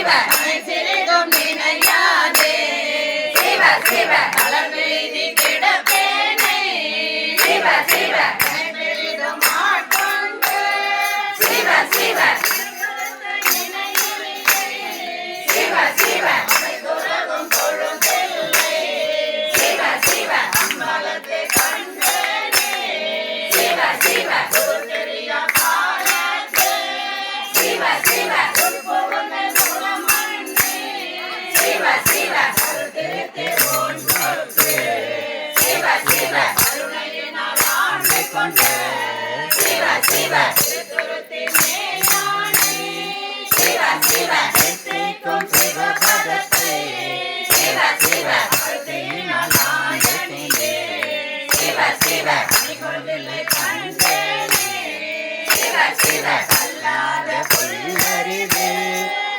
சிவ சிறிதும் நினையாதே சிவ சிவ மலர்மீதி கிடப்பேனே சிவ சிவ பெரிதும் ஆட்கொண்டு சிவ சிவ சிவ சிவ துறவும் பொழுதில்லை சிவ சிவ அம்பலத்தை கண்டேனே சிவ சிவ தெரிய காலத்து சிவ சிவ சிவ சிவ திருத்தி சிவ சிவ கருணையினால் ஆண்டு கொண்டு சிவ சிவ திருத்தி மேலானே சிவ சிவ சித்திக்கும் சிவபதத்தை சிவ சிவ கருணையினால் ஆண்டனிலே சிவ சிவ கண்கொள்ளில்லை கண்டேனே சிவ சிவ அல்லாத புல்லறிவு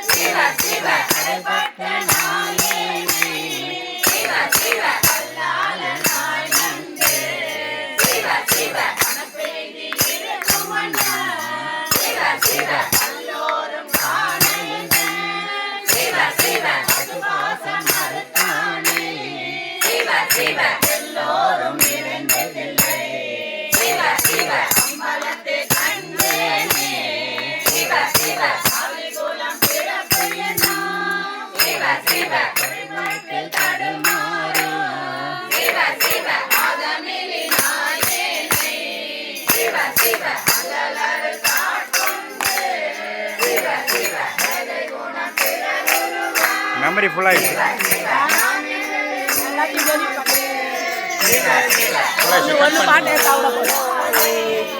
சிவ சிவ அடைபட்ட நாயேனே சிவ சிவ அல்லாத நாய் நன்று சிவ சிவ மனப்பெய்தி இருக்கும் சிவ சிவ எல்லோரும் காணையுடன் சிவ சிவ அதுவாசம் மறுத்தானே சிவ சிவ எல்லோரும் இருந்ததில்லை சிவ சிவ அம்பலத்தை கண்டேனே சிவ சிவ ஆதிகுலம் பிறப்பையனா சிவ சிவ வழிபாட்டில் தடுமாறும் சிவ சிவ ஆதமிலி நாயேனை சிவ சிவ அகலறு காட்கொண்டு சிவ சிவ வேலை குணம் பிறருருவான் மெமரி ஃபுல் ஆயிடுச்சு சிவ சிவ ஒன்று பாட்டு எடுத்தாவிட போதும்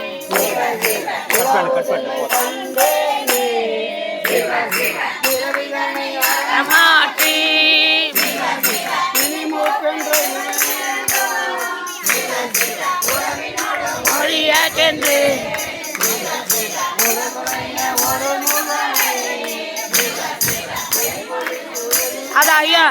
மாட்டி மொழியாக்கென்று அதான் ஐயா